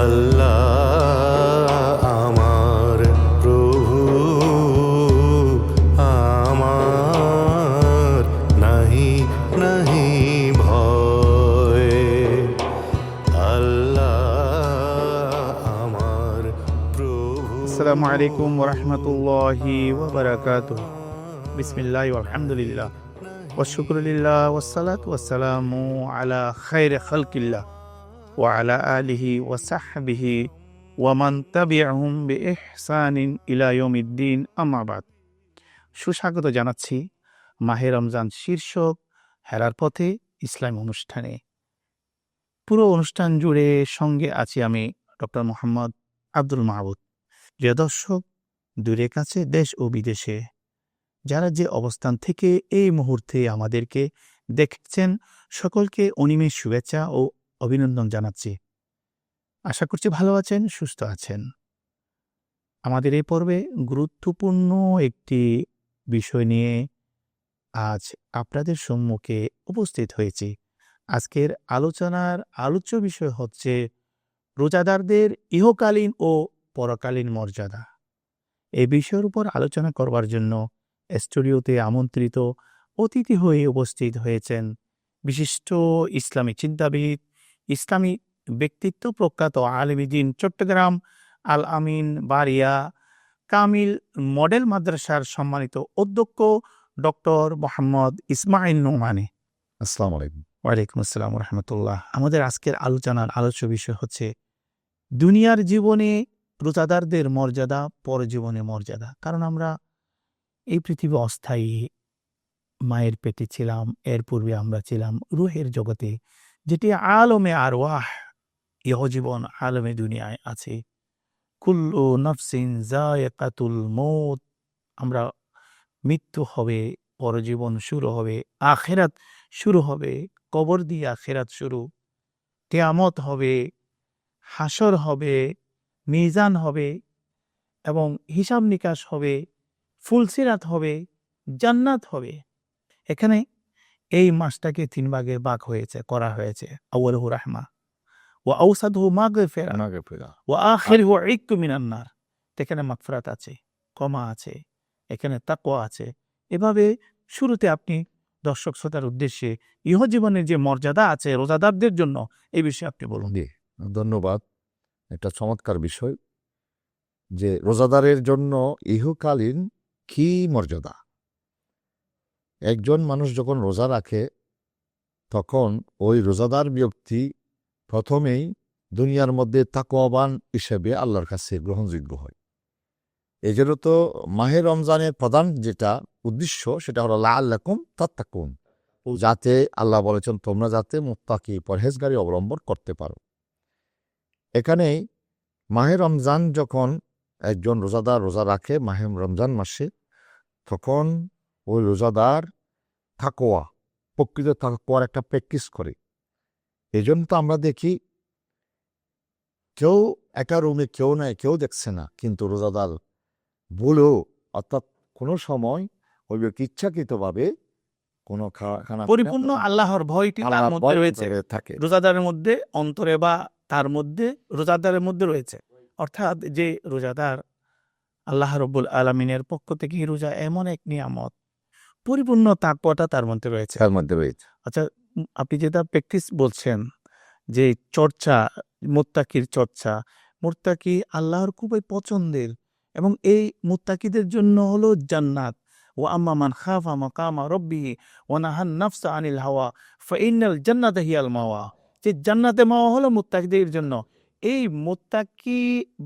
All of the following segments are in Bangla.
আল্লাহ আমার প্রভু, আমার নাহি নাহি ভয়। আল্লাহ আমার প্রভু। আসসালামু আলাইকুম ওরহমতুল্লাহি ওয়াবারাকাতুহু। বিসমিল্লাহি আলহামদুলিল্লাহ ওয়াশুকরুলিল্লাহ ওয়াসসালাতু ওয়াসসালামু আলা খায়রি খালকিল্লাহ ওয়া আলা আলিহি ওয়া সাহবিহি ওয়া মান তাবিআহুম বিইহসানিন ইলা ইয়াউমিদ্দিন, আম্মা বাদ। সুস্বাগত জানাচ্ছি মাহে রমজান শীর্ষক হেরার পথে ইসলাম অনুষ্ঠানে। পুরো অনুষ্ঠান জুড়ে সঙ্গে আছি আমি ডক্টর মোহাম্মদ আব্দুল মাহবুদ। প্রিয় দর্শক, দূরে কাছে দেশ ও বিদেশে যারা যে অবস্থান থেকে এই মুহূর্তে আমাদেরকে দেখছেন, সকলকে অনিমেষ শুভেচ্ছা ও অভিনন্দন জানাচ্ছি। আশা করছি ভালো আছেন, সুস্থ আছেন। আমাদের এই পর্বে গুরুত্বপূর্ণ একটি বিষয় নিয়ে আজ আপনাদের সম্মুখে উপস্থিত হয়েছি। আজকের আলোচনার আলোচ্য বিষয় হচ্ছে রোজাদারদের ইহকালীন ও পরকালীন মর্যাদা। এই বিষয়ের উপর আলোচনা করবার জন্য স্টুডিওতে আমন্ত্রিত অতিথি হয়ে উপস্থিত হয়েছেন বিশিষ্ট ইসলামী চিন্তাবিদ, ইসলামী ব্যক্তিত্ব, প্রখ্যাত আলেম দ্বীন, চট্টগ্রাম আল আমিন বারিয়া কামিল মডেল মাদ্রাসার সম্মানিত অধ্যক্ষ ডক্টর মোহাম্মদ ইসমাইল নোমানী। আসসালামু আলাইকুম। ওয়ালাইকুম আসসালাম রহমতুল্লাহ। আমাদের আজকের আলোচনার আলোচ্য বিষয় হচ্ছে দুনিয়ার জীবনে রোজাদারদের মর্যাদা, পরজীবনে মর্যাদা। কারণ আমরা এই পৃথিবী অস্থায়ী, মায়ের পেটে ছিলাম, এর পূর্বে আমরা ছিলাম রুহের জগতে, যেটি আলমে আরওয়াহ, ইহজীবন আলমে দুনিয়ায় আছে। কুল্লু নফসিন যায়কাতুল মউত, আমরা মৃত্যু হবে, পরজীবন শুরু হবে, আখিরাত শুরু হবে, কবর দিয়ে আখিরাত শুরু, কিয়ামত হবে, হাসর হবে, মিজান হবে এবং হিসাব নিকাশ হবে, ফুলসিরাত হবে, জান্নাত হবে। এখানে এই মাসটাকে 3 ভাগে ভাগ করা হয়েছে। আউয়ালুহু রাহমা ওয়া আওসাতুহু মাগফিরা ওয়া আখিরুহু ইক্কু মিনান নার। এখানে মাগফিরাত আছে, ক্ষমা আছে, এখানে তাকওয়া আছে। এভাবে শুরুতে আপনি দর্শক শ্রোতার উদ্দেশ্যে ইহজীবনের যে মর্যাদা আছে রোজাদারদের জন্য, এই বিষয়ে আপনি বলুন। জি, ধন্যবাদ। একটা চমৎকার বিষয় যে রোজাদারের জন্য ইহকালীন কি মর্যাদা। একজন মানুষ যখন রোজা রাখে তখন ওই রোজাদার ব্যক্তি প্রথমেই দুনিয়ার মধ্যে তাকওয়াবান হিসেবে আল্লাহর কাছে গ্রহণযোগ্য হয়। এই জন্য তো মাহে রমজানের প্রধান যেটা উদ্দেশ্য সেটা হলো লাআল্লাকুম তাত্তাকুন, যাতে আল্লাহ বলেছেন তোমরা যাতে মুত্তাকি পরহেজগারী অবলম্বন করতে পারো। এখানেই মাহে রমজান যখন একজন রোজাদার রোজা রাখে মাহে রমজান মাসে, তখন ওই রোজাদার তাকওয়া, প্রকৃত তাকওয়ার একটা প্র্যাকটিস করে। এই জন্য তো আমরা দেখি কেউ একটা রুমে কেউ নাই, কেউ দেখছে না, কিন্তু রোজাদার বলেও, অর্থাৎ কোনো সময় ওই ব্যক্তি ইচ্ছাকৃতভাবে কোনো খানা পরিপূর্ণ আল্লাহর ভয়টি তার মধ্যে রয়েছে, থাকে রোজাদারের মধ্যে অন্তরে বা তার মধ্যে রোজাদারের মধ্যে রয়েছে। অর্থাৎ যে রোজাদার, আল্লাহ রব্বুল আলামিনের পক্ষ থেকে রোজা এমন এক নিয়ামত, পরিপূর্ণ তাকওয়াটা তার মধ্যে রয়েছে। তার মধ্যে রয়েছে। আচ্ছা, আপনি যেটা প্র্যাকটিস বলছেন, যে চর্চা, মুত্তাকির চর্চা, মুত্তাকি আল্লাহর খুবই পছন্দের, এবং এই মুত্তাকিদের জন্য হলো জান্নাত। ওয়া আম্মা মান খাফা মাকামা রাব্বিহি ওয়া নাহান নাফসা আনিল হাওয়া ফাইনাল জান্নাতা হিয়াল মাওয়া। যে জান্নাতে মাওয়া হলো মুত্তাকিদের জন্য। এই মুত্তাকি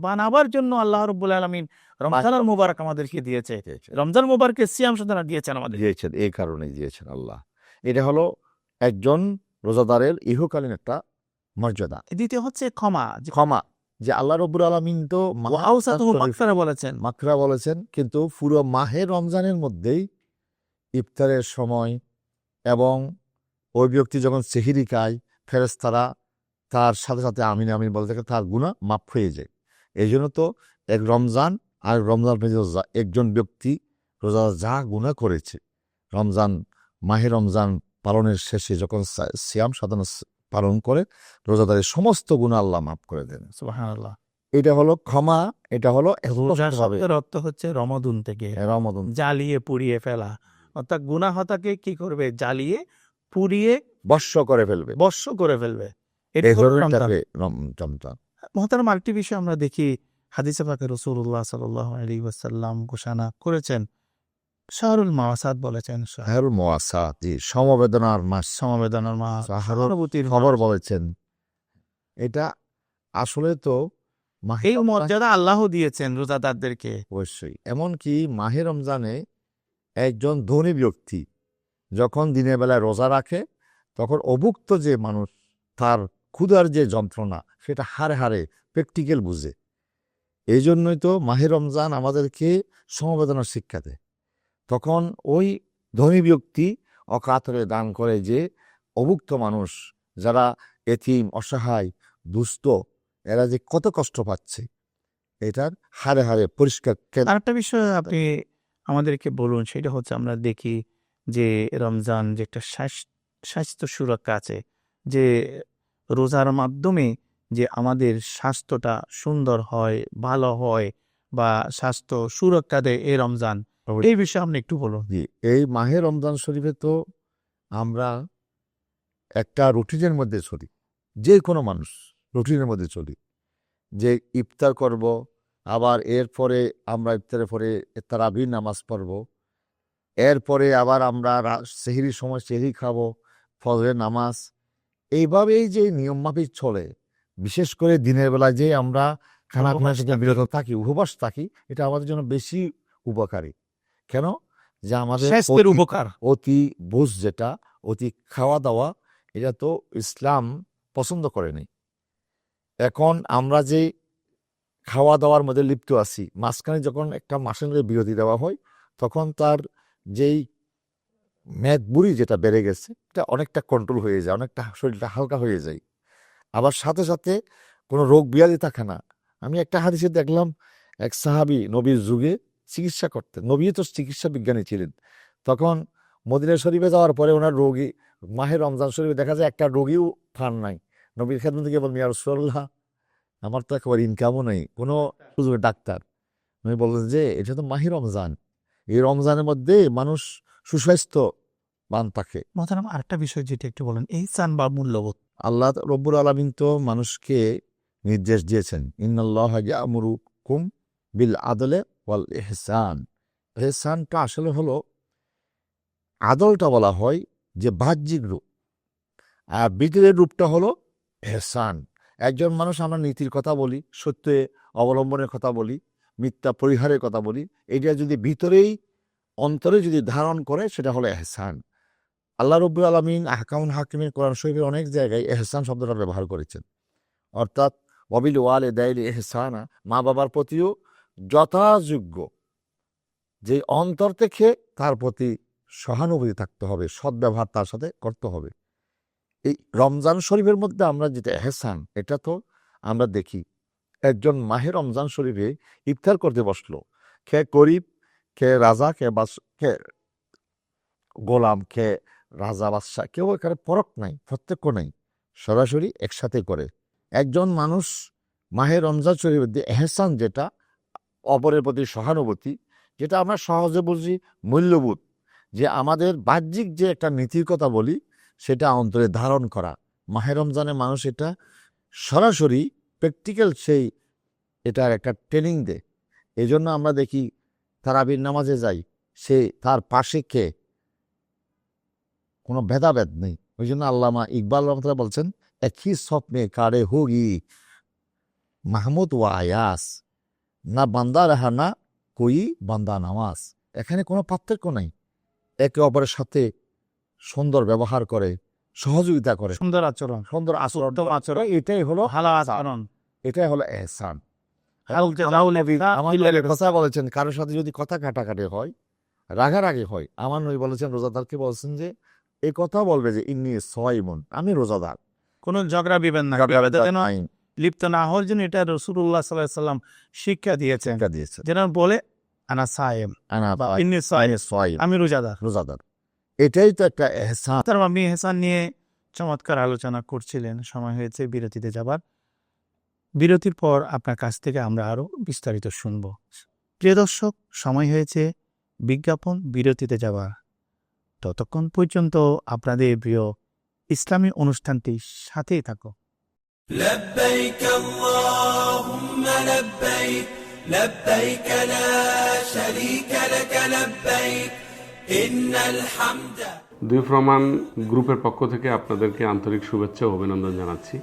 বানাবার জন্য আল্লাহ রাব্বুল আলামিন রমজানুল মুবারক আমাদেরকে দিয়েছে। রমজান মুবারকে সিয়াম সাধনা দিয়েছেন আমাদের, দিয়েছেন, এই কারণে দিয়েছেন আল্লাহ। এটা হলো একজন রোজাদারের ইহকালীন একটা মর্যাদা। দ্বিতীয় হচ্ছে ক্ষমা। ক্ষমা, যে আল্লাহ রব্বুল আলামিন তো ওয়া আওসাতুহু মাগফিরা বলেছেন। মাগফিরা বলেছেন, কিন্তু পুরো মাহে রমজানের মধ্যেই ইফতারের সময় এবং ওই ব্যক্তি যখন সেহরি খায়, ফেরেশতারা তার সাথে সাথে আমিন আমিন বলতে থাকে, তার গুনাহ মাফ হয়ে যায়। এই জন্য তো এক রমজান আর রমজান একজন ব্যক্তি রোজা যা গুনাহ করেছে, রমজান মাহে রমজান পালনের শেষে যখন সিয়াম সাধনা পালন করে রোজাদারের সমস্ত গুনাহ আল্লাহ মাফ করে দেন। সুবহানাল্লাহ। এটা হলো ক্ষমা, এটা হলো রোজা স্পষ্টভাবে শব্দের অর্থ হচ্ছে রমাদুন থেকে রমাদান জ্বালিয়ে পুড়িয়ে ফেলা, অর্থাৎ গুনাহটাকে কি করবে, জ্বালিয়ে পুড়িয়ে বর্ষ করে ফেলবে, বর্ষ করে ফেলবে। এটা এই হলো ধরনের রমজান। টাকে রমজান। মহতারাম, আরেকটি বিষয় আমরা দেখি হাদিসে পাকে রাসূলুল্লাহ সাল্লাল্লাহু আলাইহি ওয়াসাল্লাম ঘোষণা করেছেন, শাহরুল মাওয়াসাত বলেছেন, শাহরুল মুওয়াসাত, সমবেদনার মাস, সমবেদনার মাস, শাহরুল সহানুভূতির খবর মাস। বলেছেন। এটা আসলে তো মাহে এই রমজান মর্যাদা আল্লাহ দিয়েছেন রোজাদারদেরকে। অবশ্যই। এমনকি মাহে রমজানে একজন ধনী ব্যক্তি যখন দিনের বেলায় রোজা রাখে, তখন অভুক্ত যে মানুষ তার ক্ষুধার যে যন্ত্রণা সেটা হাড়ে হাড়ে প্র্যাকটিক্যাল বুঝে। এই জন্যই তো মাহে রমজান আমাদেরকে সমবেদনার শিক্ষা দেয়। তখন ওই ধনী ব্যক্তি অকাতরে দান করে যে অভুক্ত মানুষ, যারা এতিম, অসহায়, দুস্থ, এরা যে কত কষ্ট পাচ্ছে, এটার হাড়ে হাড়ে পরিষ্কার আরেকটা বিষয় আপনি আমাদেরকে বলুন, সেটা হচ্ছে আমরা দেখি যে রমজান যে একটা স্বাস্থ্য সুরক্ষা আছে, যে রোজার মাধ্যমে যে আমাদের স্বাস্থ্যটা সুন্দর হয়, ভালো হয়, বা স্বাস্থ্য সুরক্ষা দেয় এই রমজান, এই বিষয়ে আপনি একটু বলুন। জি, এই মাহে রমজান শরীফে তো আমরা একটা রুটিনের মধ্যে চলি, যে কোনো মানুষ রুটিনের মধ্যে চলি, যে ইফতার করব, আবার এরপরে আমরা ইফতারের পরে তারাবির নামাজ পড়ব, এরপরে আবার আমরা সেহরির সময় সেহরি খাবো, ফজরের নামাজ, এইভাবেই যে নিয়ম মাফিক চলে। বিশেষ করে দিনের বেলায় যে আমরা খানা খানা থেকে বিরত থাকি, উপবাস থাকি, এটা আমাদের জন্য বেশি উপকারী। কেন? যে আমাদের স্বাস্থ্যের উপকার, অতি বুঝ, যেটা অতি খাওয়া দাওয়া, এটা তো ইসলাম পছন্দ করেনি। এখন আমরা যে খাওয়া দাওয়ার মধ্যে লিপ্ত আছি, মাঝখানে যখন একটা মাসের মধ্যে বিরতি দেওয়া হয়, তখন তার যেই মেদবুড়ি যেটা বেড়ে গেছে, এটা অনেকটা কন্ট্রোল হয়ে যায়, অনেকটা শরীরটা হালকা হয়ে যায়। আবার সাথে সাথে কোনো রোগ ব্যাধি থাকে না। আমি একটা হাদিসে দেখলাম, এক সাহাবী নবীর যুগে চিকিৎসা করতেন, নবী তো চিকিৎসা বিজ্ঞানী ছিলেন। তখন মদিনা শরীফে যাওয়ার পরে ওনার রোগী, মাহে রমজান শরীফে দেখা যায় একটা রোগীও পান নাই। নবীর খেদমত থেকে বলবেন, ইয়া রাসূলুল্লাহ, আমার তো একেবারে ইনকামও নেই, কোনো সুযোগে ডাক্তার। নবী বললেন যে এটা তো মাহে রমজান, এই রমজানের মধ্যে মানুষ সুস্বাস্থ্যবান থাকে। মহতারাম, আরেকটা বিষয় যেটা একটু বলেন, ইহসান বা মূল্যবোধ। আল্লাহ রব্বুল আলামিন তো মানুষকে নির্দেশ দিয়েছেন, ইন্নাল্লাহা ইয়া'মুরুকুম বিল আদলে ওয়াল ইহসান। ইহসানটা আসলে হলো, আদলটা বলা হয় যে বাহ্যিক রূপ, আর ভিতরের রূপটা হলো ইহসান। একজন মানুষ, আমরা নীতির কথা বলি, সত্যে অবলম্বনের কথা বলি, মিথ্যা পরিহারের কথা বলি, এটা যদি ভিতরেই অন্তরে যদি ধারণ করে, সেটা হলো ইহসান। আল্লাহ রাব্বুল আলামিন আহকামুল হাকিমের কোরআন শরীফের অনেক জায়গায় ইহসান শব্দটা ব্যবহার করেছেন। অর্থাৎ ওয়াবিল ওয়ালিদাইনি ইহসানা, মা বাবার প্রতিও যথাযোগ্য যে অন্তর থেকে তার প্রতি সহানুভূতি থাকতে হবে, সদ্ব্যবহার তার সাথে করতে হবে। এই রমজান শরীফের মধ্যে আমরা যেটা ইহসান, এটা তো আমরা দেখি, একজন মাহে রমজান শরীফে ইফতার করতে বসলো, কে গরিব, কে রাজা, কে গোলাম, কে রাজা বাদশাহ, কেউ এখানে পরক নাই, প্রত্যক্ষ নাই, সরাসরি একসাথে করে। একজন মানুষ মাহে রমজান শরীফের মধ্যে ইহসান, যেটা অপরের প্রতি সহানুভূতি, যেটা আমরা সহজে বুঝি মূল্যবোধ, যে আমাদের বাহ্যিক যে একটা নীতির কথা বলি, সেটা অন্তরে ধারণ করা। মাহে রমজানে মানুষ এটা সরাসরি প্র্যাকটিক্যাল সেই এটার একটা ট্রেনিং দেয়। এই জন্য আমরা দেখি তারাবির নামাজে যাই, সে তার পাশে কে, কোনো ভেদাভেদ নেই। ওই জন্য আল্লামা ইকবাল রহমতুল্লাহ বলছেন, একই স্বপ্নে কারে হোগি মাহমুদ ওয়া আয়াস, না বান্দা রাহা না কই বান্দা নামাজ। এখানে কোনো পার্থক্য নাই, একে অপরের সাথে সুন্দর ব্যবহার করে, সহযোগিতা করে, সুন্দর আচরণ, সুন্দর আচরণ, উত্তম আচরণ, এটাই হলো ভালো আচরণ, এটাই হলো ইহসান। আমার কথা বলেছেন, কারোর সাথে যদি কথা কাটাকাটি হয়, রাগারাগি হয়, আমার নবী বলেছেন, রোজাদারকে বলছেন যে এই কথা বলবে যে ইন্নী সাইমুন, আমি রোজাদার। কোনো ঝগড়া বিবেন না, লিপ্ত না হওয়ার জন্য এটা রাসূলুল্লাহ সাল্লাল্লাহু আলাইহি ওয়াসাল্লাম শিক্ষা দিয়েছেন। যেটা বলে আনা সায়েম, ইন্নী সায়েম, আমি রোজাদার। রোজাদার, এটাই তো একটা ইহসান। আমি ইহসান নিয়ে চমৎকার আলোচনা করছিলেন, সময় হয়েছে বিরতিতে যাবার। বিরতির পর আপনার কাছ থেকে আমরা আরো বিস্তারিত শুনব। প্রিয় দর্শক, সময় হয়েছে বিজ্ঞাপন বিরতিতে যাবার। ততক্ষণ পর্যন্ত আপনাদের প্রিয় ইসলামী অনুষ্ঠানটির সাথেই থাকো। لبيك اللهم لبيك لبيك لا شريك لك لبيك إن الحمد দুই প্রমাণ গ্রুপের পক্ষ থেকে আপনাদেরকে আন্তরিক শুভেচ্ছা ও অভিনন্দন জানাচ্ছি।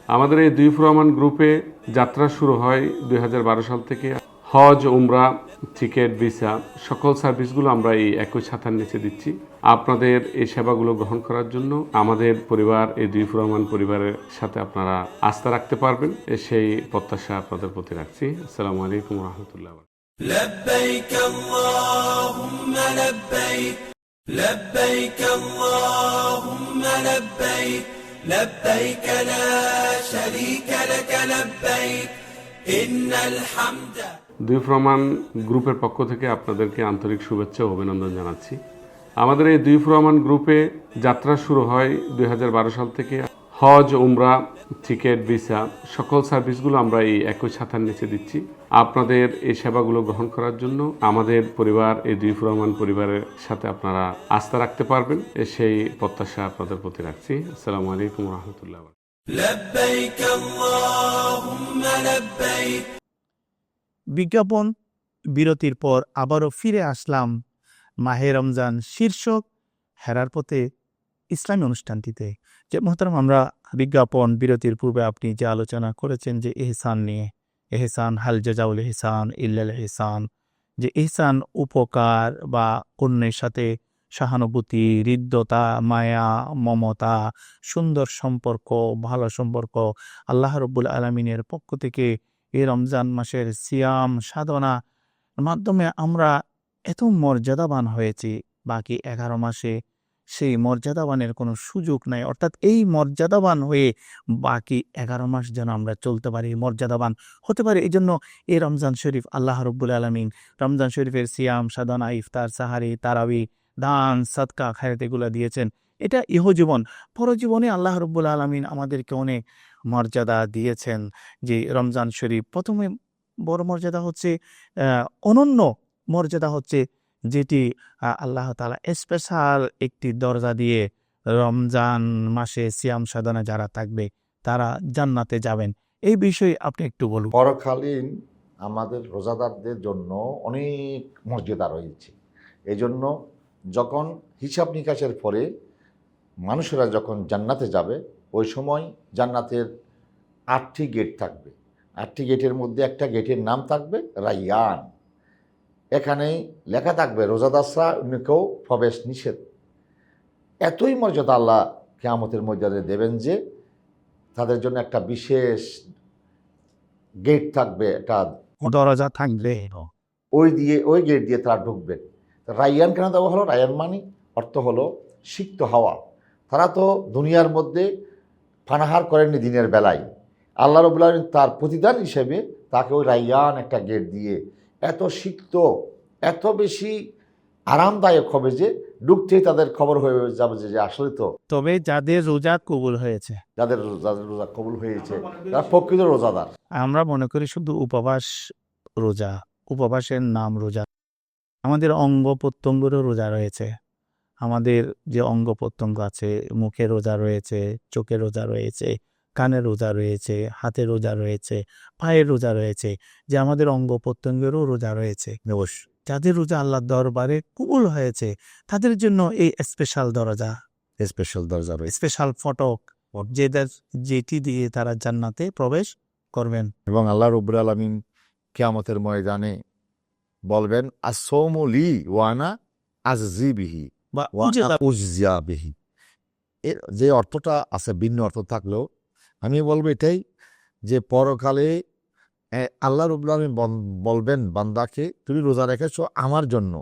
আমাদের এই দুই প্রমাণ গ্রুপে যাত্রা শুরু হয় 2012 সাল থেকে। হজ, উমরা, টিকিট, ভিসা সকল সার্ভিসগুলো আমরা এই একই ছাতার নিচে দিচ্ছি। আপনাদের এই সেবাগুলো গ্রহণ করার জন্য আমাদের পরিবার, এই দুই প্রমাণ পরিবারের সাথে আপনারা আস্থা রাখতে পারবেন, সেই প্রত্যাশা আপনাদের প্রতি রাখছি। আসসালামু আলাইকুম রহমতুল্লাহ। لبيك اللهم لبيك لبيك اللهم لبيك لبيك لا شريك لك لبيك إن الحمد দুই প্রমাণ গ্রুপের পক্ষ থেকে আপনাদেরকে আন্তরিক শুভেচ্ছা ও অভিনন্দন জানাচ্ছি। আমাদের এই দুই প্রমাণ গ্রুপে যাত্রা শুরু হয় 2012 সাল থেকে। হজ, উমরা, টিকিট, ভিসা সকল সার্ভিসগুলো আমরা এই একই ছাতার নিচে দিচ্ছি। আপনাদের এই সেবাগুলো গ্রহণ করার জন্য আমাদের পরিবার, এই দুই প্রমাণ পরিবারের সাথে আপনারা আস্থা রাখতে পারবেন, সেই প্রত্যাশা আপনাদের প্রতি রাখছি। আসসালামু আলাইকুম রহমতুল্লাহ। لبيك اللهم لبيك বিজ্ঞাপন বিরতির পর আবারও ফিরে আসলাম মাহে রমজান শীর্ষক হেরার পথে ইসলামী অনুষ্ঠানটিতে। যে মোহতারাম, আমরা বিজ্ঞাপন বিরতির পূর্বে আপনি যে আলোচনা করেছেন যে ইহসান নিয়ে, ইহসান হাল জাজাউল ইহসান ইল্লাল ইহসান, যে ইহসান উপকার বা অন্যের সাথে সহানুভূতি, হৃদ্যতা, মায়া, মমতা, সুন্দর সম্পর্ক, ভালো সম্পর্ক আল্লাহ রব্বুল আলমিনের পক্ষ থেকে এই রমজান মাসের সিয়াম সাধনা মাধ্যমে আমরা এত মর্যাদাবান হয়েছি, বাকি 11 মাসে সেই মর্যাদাবানের কোনো সুযোগ নাই। অর্থাৎ এই মর্যাদাবান হয়ে বাকি 11 মাস যেন আমরা চলতে পারি, মর্যাদাবান হতে পারি। এই জন্য এই রমজান শরীফ আল্লাহ রব্বুল আলমিন রমজান শরীফের সিয়াম সাধনা, ইফতার, সাহারি, তারাবি, দান, সাদকা, খায়রাত এগুলো দিয়েছেন। এটা ইহজীবন। পরজীবনে আল্লাহ রব্বুল আলমিন আমাদেরকে অনেক মর্যাদা দিয়েছেন। যে রমজান শরীফ প্রথমে বড় মর্যাদা হচ্ছে, অনন্য মর্যাদা হচ্ছে যেটি আল্লাহ তাআলা স্পেশাল একটি দরজা দিয়ে রমজান মাসে সিয়াম সাধনা যারা থাকবে তারা জান্নাতে যাবেন। এই বিষয়ে আপনি একটু বলুন। পরকালীন আমাদের রোজাদারদের জন্য অনেক মর্যাদা রয়েছে। এই জন্য যখন হিসাব নিকাশের পরে মানুষেরা যখন জান্নাতে যাবে, ওই সময় জান্নাতের 8টি গেট থাকবে। 8টি গেটের মধ্যে একটা গেটের নাম থাকবে রাইয়ান। এখানে লেখা থাকবে রোজাদাররা অন্য কেউ প্রবেশ নিষেধ। এতই মর্যাদা আল্লাহ কিয়ামতের মর্যাদা দেবেন যে তাদের জন্য একটা বিশেষ গেট থাকবে, একটা দরজা থাকবে, ওই গেট দিয়ে তারা ঢুকবেন। রাইয়ান কেন দেওয়া হলো? রাইয়ান মানে অর্থ হলো সিক্ত হওয়া। তারা তো দুনিয়ার মধ্যে পানাহার করেননি দিনের বেলায়, আল্লাহ রাব্বুল আলামিন তার প্রতিদান হিসেবে তাকে ওই রাইয়ান একটা গেট দিয়ে এত সিক্ত, এত বেশি আরামদায়ক হবে যে ঢুকতেই তাদের খবর হয়ে যাবে যে আসলে তো তবে যাদের রোজা কবুল হয়েছে, যাদের রোজা কবুল হয়েছে তারা প্রকৃত রোজাদার। আমরা মনে করি শুধু উপবাস রোজা, উপবাসের নাম রোজা। আমাদের অঙ্গ প্রত্যঙ্গেরও রোজা রয়েছে। আমাদের যে অঙ্গ প্রত্যঙ্গ আছে, মুখে রোজা রয়েছে, চোখে রোজা রয়েছে, কানে রোজা রয়েছে, হাতে রোজা রয়েছে, পায়ের রোজা রয়েছে, যে আমাদের অঙ্গ প্রত্যঙ্গেরও রোজা রয়েছে। যাদের রোজা আল্লাহর দরবারে কবুল হয়েছে তাদের জন্য এই স্পেশাল দরজা, স্পেশাল দরজা রয়েছে, স্পেশাল ফটক, যেটি দিয়ে তারা জান্নাতে প্রবেশ করবেন। এবং আল্লাহ রাব্বুল আলামিন কিয়ামতের ময়দানে বলবেন আসসাওমু লি ওয়া আনা আজজি বিহি বা ওয়া আনা উজজিয়া বিহি। এর যে অর্থটা আছে, ভিন্ন অর্থ থাকলেও আমি বলবো এটাই যে পরকালে আল্লাহ রাব্বুল আলামিন বলবেন বান্দাকে, তুমি রোজা রেখেছো আমার জন্য,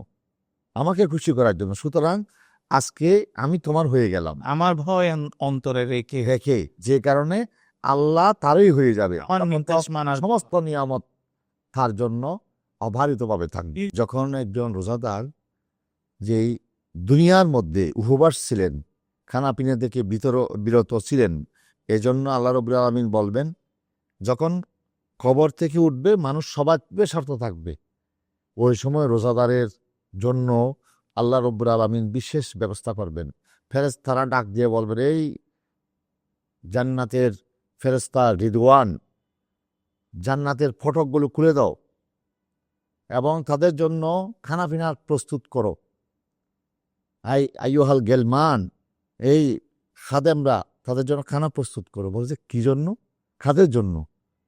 আমাকে খুশি করার জন্য, সুতরাং আজকে আমি তোমার হয়ে গেলাম। আমার ভয় অন্তরে রেখে যে কারণে আল্লাহ তারই হয়ে যাবে, মানার সমস্ত নিয়ামত তার জন্য অবারিতভাবে থাকবে। যখন একজন রোজাদার যেই দুনিয়ার মধ্যে উপবাস ছিলেন খানাপিনা থেকে বিরত ছিলেন। এজন্য আল্লাহ রাব্বুল আলামিন বলবেন, যখন কবর থেকে উঠবে মানুষ সবার স্বার্থ থাকবে, ওই সময় রোজাদারের জন্য আল্লাহ রাব্বুল আলামিন বিশেষ ব্যবস্থা করবেন। ফেরেশতারা ডাক দিয়ে বলবেন, এই জান্নাতের ফেরেশতা রিদওয়ান, জান্নাতের ফটকগুলো খুলে দাও এবং তাদের জন্য খানাপিনা প্রস্তুত করো। আইয়ুহাল গেলমান, এই খাদেমরা তাদের জন্য খানা প্রস্তুত করো। বলে যে কি জন্য? খাদের জন্য।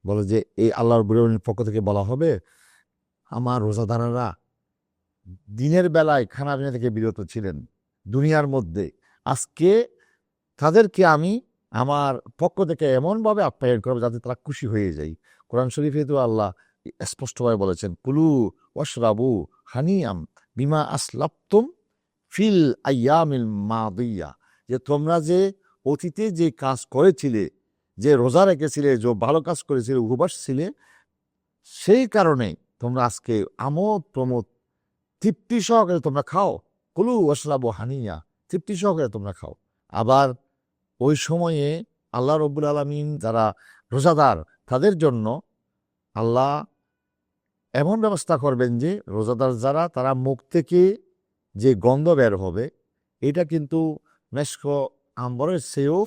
বলে যে এই আল্লাহর রাব্বুল আলামিনের পক্ষ থেকে বলা হবে, আমার রোজাদারেরা দিনের বেলায় খানাপিনা থেকে বিরত ছিলেন দুনিয়ার মধ্যে, আজকে তাদেরকে আমি আমার পক্ষ থেকে এমনভাবে আপ্যায়ন করবো যাতে তারা খুশি হয়ে যায়। কোরআন শরীফে তো আল্লাহ স্পষ্টভাবে বলেছেন, কুলু ওয়াশরাবু হানিয়াম বিমা আসলাফতুম ফিল আইয়ামিল মাদিয়া, যে তোমরা যে অতীতে যে কাজ করেছিলে, যে রোজা রেখেছিলে, যে ভালো কাজ করেছিলে, উপবাস ছিলে, সেই কারণে তোমরা আজকে আমোদ প্রমোদ তৃপ্তি সহকারে তোমরা খাও। কুলু ওয়াশরাবু হানিয়া, তৃপ্তি সহকারে তোমরা খাও। আবার ওই সময়ে আল্লাহ রাব্বুল আলামিন যারা রোজাদার তাদের জন্য আল্লাহ এমন ব্যবস্থা করবেন যে রোজাদার যারা, তারা মুখ থেকে যে গন্ধ বের হবে এটা কিন্তু মেশক আম্বরের চেয়েও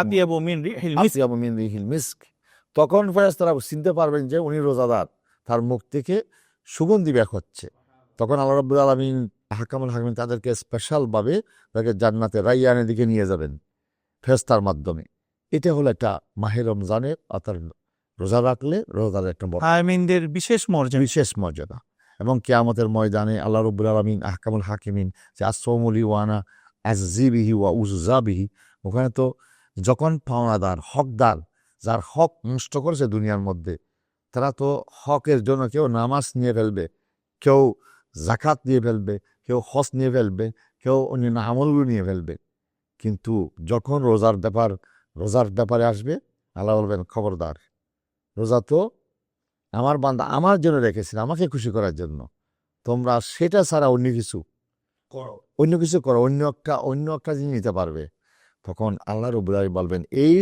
আতিয়াবু মিন রিহিল মিস্ক। আতিয়াবু মিন রিহিল মিস্ক। তখন ফেরেশতারা চিনতে পারবেন যে উনি রোজাদার, তার মুখ থেকে সুগন্ধি বের হচ্ছে। তখন আল্লাহ রাব্বুল আলামিন আহকামুল হাকিমিন তাদেরকে স্পেশালভাবে তাকে জান্নাতে রাইয়ানের দিকে নিয়ে যাবেন ফেরেশতার মাধ্যমে। এটা হলো একটা মাহে রমজানের, অর্থাৎ রোজা রাখলে রোজার একটা হামিনদের বিশেষ মর্যাদা। বিশেষ মর্যাদা। এবং কিয়ামতের ময়দানে আল্লাহ রাব্বুল আলামিন আহকামুল হাকিমিন যে আসসামুলি ওয়ানা আযজিবিহি ওয়া উযযাবিহি, ওখানে তো যখন পাওনাদার হকদার যার হক নষ্ট করেছে দুনিয়ার মধ্যে, তারা তো হকের জন্য কেউ নামাজ নিয়ে ফেলবে, কেউ জাকাত নিয়ে ফেলবে, কেউ হজ নিয়ে ফেলবে, কেউ অন্যান্য আমলগুলো নিয়ে ফেলবে। কিন্তু যখন রোজার ব্যাপারে আসবে, আল্লাহ বলবেন, খবরদার, রোজা তো আমার বান্দা আমার জন্য রেখেছিল, আমাকে খুশি করার জন্য, তোমরা সেটা ছাড়া অন্য কিছু করো, অন্য একটা জিনিস নিতে পারবে। তখন আল্লাহ রাব্বুল আলামিন বলবেন, এই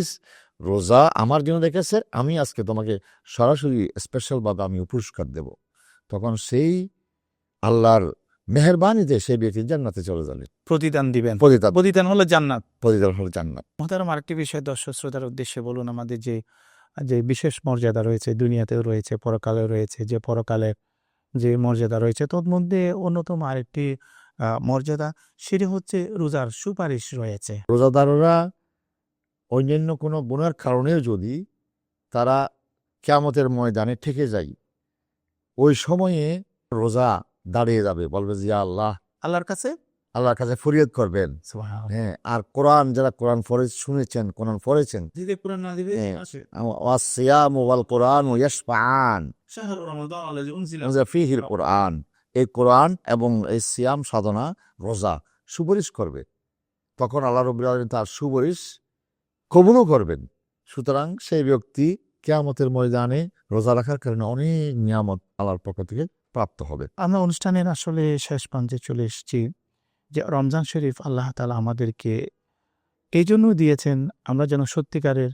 রোজা আমার জন্য রেখেছে, আমি আজকে তোমাকে সরাসরি স্পেশালভাবে আমি পুরস্কার দেব। তখন সেই আল্লাহর মেহেরবানিতে সেই ব্যক্তি জান্নাতে চলে যাবে, প্রতিদান দিবেন। প্রতিদান প্রতিদান হলো জান্নাত। হল জান্নাত। মহতারাম, আরেকটি বিষয় দর্শক শ্রোতার উদ্দেশ্যে বলুন, আমাদের যে যে বিশেষ মর্যাদা রয়েছে দুনিয়াতেও রয়েছে, পরকালেও রয়েছে, যে পরকালের যে মর্যাদা রয়েছে তোর মধ্যে অন্যতম আরেকটি মর্যাদা, সেটি হচ্ছে রোজার সুপারিশ রয়েছে। রোজাদাররা অন্যান্য কোনো গুনার কারণেও যদি তারা কিয়ামতের ময়দানে ঠেকে যায়, ওই সময়ে রোজা দাঁড়িয়ে যাবে, বলবে যে আল্লাহ, আল্লাহর কাছে ফরিয়াদ করবেন। সুবহানাল্লাহ। হ্যাঁ, আর কোরআন যারা কোরআন শুনেছেন, কোরআন পড়েছেন, যদি কোরআন না দিবে হ্যাঁ, আসে ওয়াসসিয়ামু ওয়াল কোরআনু ইয়াশফাআন শাহরু রমাদান আল্লাযী উনজিলা ফীহিল কোরআন, এই কোরআন এবং এই সিয়াম সাধনা রোজা সুপারিশ করবে। তখন আল্লাহ রাব্বুল আলামিন তার সুপারিশ কবুলও করবেন। সুতরাং সেই ব্যক্তি কিয়ামতের ময়দানে রোজা রাখার কারণে অনেক নিয়ামত আল্লাহর পক্ষ থেকে প্রাপ্ত হবে। আমরা অনুষ্ঠানের আসলে শেষ প্রান্তে চলে এসেছি, যে রমজান শরীফ আল্লাহ তাআলা আমাদেরকে এই জন্য দিয়েছেন আমরা যেন সত্যিকারের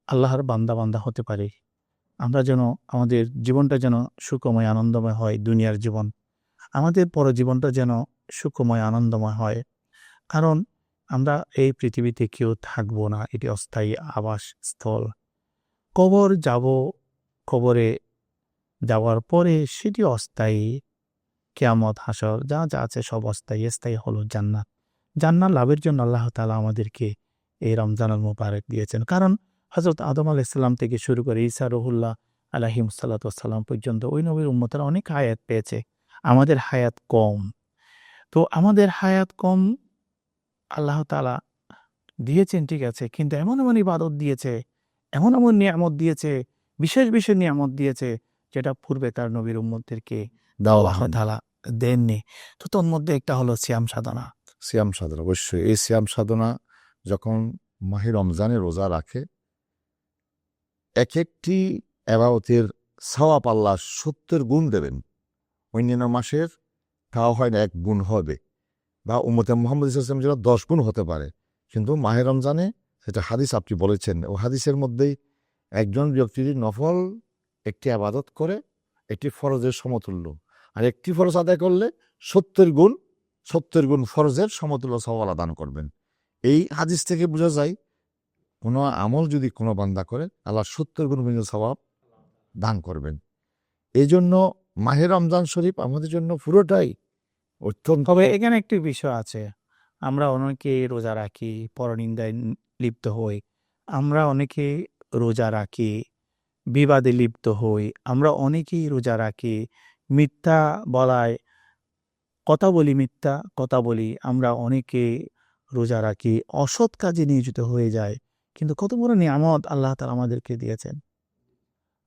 আল্লাহর বান্দা হতে পারি, আমরা যেন আমাদের জীবনটা যেন সুখময় আনন্দময় হয়, দুনিয়ার জীবন, আমাদের পরজীবনটা যেন সুখময় আনন্দময় হয়। কারণ আমরা এই পৃথিবীতে কেউ থাকবো না, এটি অস্থায়ী আবাসস্থল। কবর যাব, কবরে যাওয়ার পরে সেটি অস্থায়ী। কিয়ামত, হাসর, যা যা আছে সব অস্থায়ী। স্থায়ী হলো জান্নাত। জান্নাত লাভের জন্য আল্লাহ তাআলা আমাদেরকে এই রমজানুল মুবারক দিয়েছেন। কারণ হযরত আদম আলাইহিস সালাম থেকে শুরু করে ঈসা রুহুল্লাহ আলাইহিস সালাতু ওয়াস সালাম পর্যন্ত ওই নবীর উম্মতরা অনেক হায়াত পেয়েছে, আমাদের হায়াত কম। তো আমাদের হায়াত কম আল্লাহ তাআলা দিয়েছেন, ঠিক আছে, কিন্তু এমন ইবাদত দিয়েছে, এমন নিয়ামত দিয়েছে, বিশেষ নিয়ামত দিয়েছে, যেটা পূর্বে তার নবীর উম্মতদেরকে আল্লাহ তাআলা দেননি। তো তোর মধ্যে একটা হলো সিয়াম সাধনা। সিয়াম সাধনা, অবশ্যই এই সিয়াম সাধনা যখন মাহে রমজানে রোজা রাখে, এক একটি ইবাদতের সওয়াব আল্লাহ 70 গুণ দেবেন। অন্যান্য মাসের তাও হয় না, 1 গুণ হবে। বা উম্মতে মুহাম্মদ ইসলামের জন্য 10 গুণ হতে পারে। কিন্তু মাহে রমজানে সেটা হাদিস আপনি বলেছেন, ও হাদিসের মধ্যেই একজন ব্যক্তি যদি নফল একটি আবাদত করে একটি ফরজের সমতুল্য, আর একটি ফরজ আদায় করলে 70 গুণ ফরজের সমতুল্য সওয়াব দান করবেন। এই হাদিস থেকে বোঝা যায় কোনো আমল যদি কোনো বান্দা করে আল্লাহ 70 গুণ সওয়াব দান করবেন। এই জন্য মাহে রমজান শরীফ আমাদের জন্য পুরোটাই অত্যন্ত। তবে এখানে একটি বিষয় আছে, আমরা অনেকে রোজা রাখি, পরনিন্দায় লিপ্ত হই, আমরা অনেকে রোজা রাখি, বিবাদে লিপ্ত হই, আমরা অনেকেই রোজা রাখি, মিথ্যা বলায় কথা বলি, মিথ্যা কথা বলি, আমরা অনেকে রোজা রাখি, অসৎ কাজে নিয়োজিত হয়ে যায়। কিন্তু কত বড় নিয়ামত আল্লাহ তাআলা আমাদেরকে দিয়েছেন।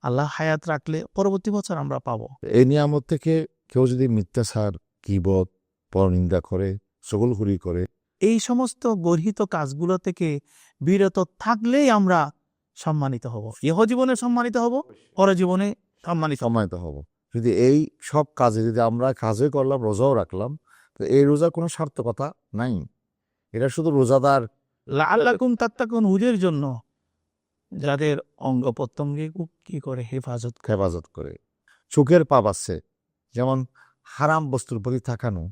আল্লাহ হায়াত রাখলে পরবর্তী বছর আমরা পাবো। এই নিয়ামত থেকে কেউ যদি মিথ্যাচার, গীবত, পরনিন্দা করে, চগলখুরি করে, এই সমস্ত গর্হিত কাজগুলো থেকে বিরত থাকলেই আমরা সম্মানিত হব, ইহজীবনে সম্মানিত হব, পরজীবনে সম্মানিত হব। যদি এই সব কাজে যদি আমরা কাজে করলাম, রোজাও রাখলাম, তো এই রোজার কোনো সার্থকতা নাই। এটা শুধু রোজাদার লাআল্লাকুম তাত্তাকুন হুজের জন্য, যাদের অঙ্গ প্রত্যঙ্গে কি করে হেফাজত করে। চোখের পাপ আছে, যেমন হারাম বস্তুর প্রতি তাকানো,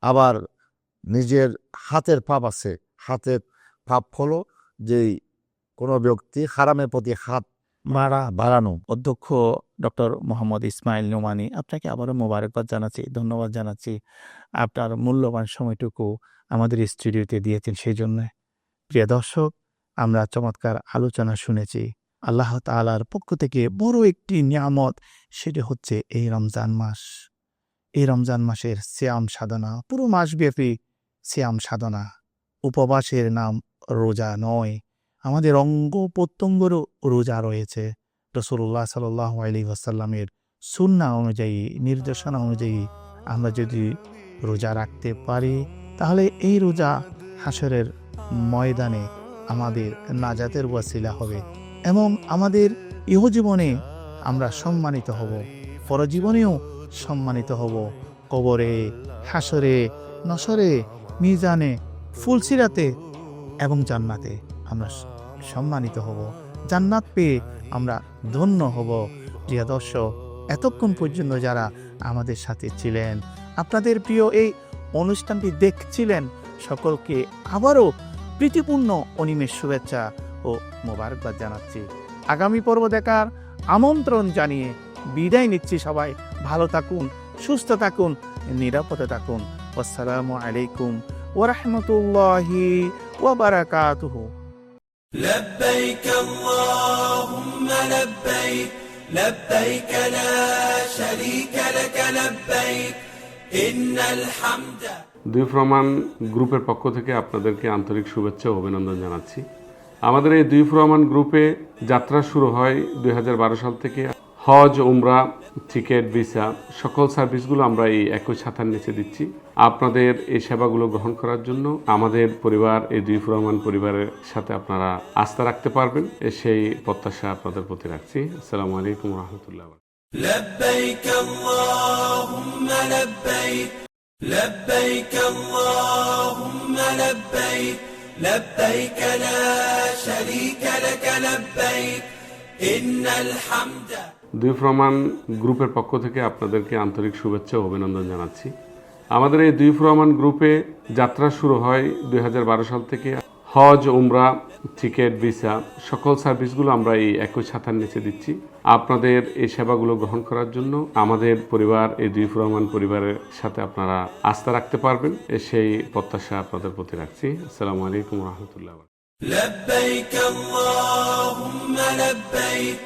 আবার নিজের হাতের পাপ আছে। হাতের পাপ হলো যে কোনো ব্যক্তি হারামের প্রতি হাত বাড়ানো। অধ্যক্ষ ডক্টর মোহাম্মদ ইসমাইল নোমানী, আপনাকে আবারও মোবারকবাদ জানাচ্ছি, ধন্যবাদ জানাচ্ছি। আপনার মূল্যবান সময়টুকু আমাদের স্টুডিওতে দিয়েছেন, সেই জন্য। প্রিয় দর্শক, আমরা চমৎকার আলোচনা শুনেছি। আল্লাহ তাআলার পক্ষ থেকে বড় একটি নিয়ামত, সেটি হচ্ছে এই রমজান মাস। এই রমজান মাসের সিয়াম সাধনা, পুরো মাসব্যাপী সিয়াম সাধনা। উপবাসের নাম রোজা নয়, আমাদের অঙ্গ প্রত্যঙ্গেরও রোজা রয়েছে। রাসূলুল্লাহ সাল্লাল্লাহু আলাইহি ওয়াসাল্লামের সুন্নাহ অনুযায়ী, নির্দেশনা অনুযায়ী আমরা যদি রোজা রাখতে পারি, তাহলে এই রোজা হাসরের ময়দানে আমাদের নাজাতের ওয়াসিলা হবে এবং আমাদের ইহজীবনে আমরা সম্মানিত হব, পরজীবনেও সম্মানিত হব। কবরে, হাসরে, নসরে, মিজানে, ফুলসিরাতে এবং জান্নাতে আমরা সম্মানিত হব। জান্নাত পেয়ে আমরা ধন্য হব। প্রিয় দর্শক, এতক্ষণ পর্যন্ত যারা আমাদের সাথে ছিলেন, আপনাদের প্রিয় এই অনুষ্ঠানটি দেখছিলেন, সকলকে আবারও প্রীতিপূর্ণ অনিমেষ শুভেচ্ছা ও মোবারকবাদ জানাচ্ছি। আগামী পর্ব দেখার আমন্ত্রণ জানিয়ে বিদায় নিচ্ছি। সবাই ভালো থাকুন, সুস্থ থাকুন, নিরাপদে থাকুন। আসসালামু আলাইকুম ওয়া রাহমাতুল্লাহি ওয়া বারাকাতুহু। لبيك اللهم لبيك لبيك لا شريك لك لبيك إن الحمد। দুই ফ্রমান গ্রুপের পক্ষ থেকে আপনাদেরকে আন্তরিক শুভেচ্ছা ও অভিনন্দন জানাচ্ছি। আমাদের এই দুই ফ্রমান গ্রুপে যাত্রা শুরু হয় 2012 সাল থেকে। হজ, উমরা, টিকেট, ভিসা সকল সার্ভিসগুলো আমরা এই একই ছাতার নিচে দিচ্ছি। আপনাদের এই সেবাগুলো গ্রহণ করার জন্য আমাদের পরিবার, এই দুই ফ্রমান পরিবারের সাথে আপনারা আস্থা রাখতে পারবেন, সেই প্রত্যাশা আপনাদের প্রতি রাখছি। আসসালামু আলাইকুম ওয়া রাহমাতুল্লাহি ওয়া বারাকাতুহু। لبيك اللهم لبيك لبيك اللهم لبيك لبيك لا شريك لك لبيك إن الحمد। দুই ফ্রমান গ্রুপের পক্ষ থেকে আপনাদেরকে আন্তরিক শুভেচ্ছা ও অভিনন্দন জানাচ্ছি। আমাদের এই দুই ফ্রমান গ্রুপে যাত্রা শুরু হয় 2012 সাল থেকে। হজ, উমরা, টিকেট, ভিসা সকল সার্ভিসগুলো আমরা এই একই ছাতার নিচে দিচ্ছি। আপনাদের এই সেবাগুলো গ্রহণ করার জন্য আমাদের পরিবার, এই দুই ফ্রমান পরিবারের সাথে আপনারা আস্থা রাখতে পারবেন, সেই প্রত্যাশা আপনাদের প্রতি রাখছি। আসসালামু আলাইকুম ওয়া রাহমাতুল্লাহি ওয়া বারাকাতুহু। لبيك اللهم لبيك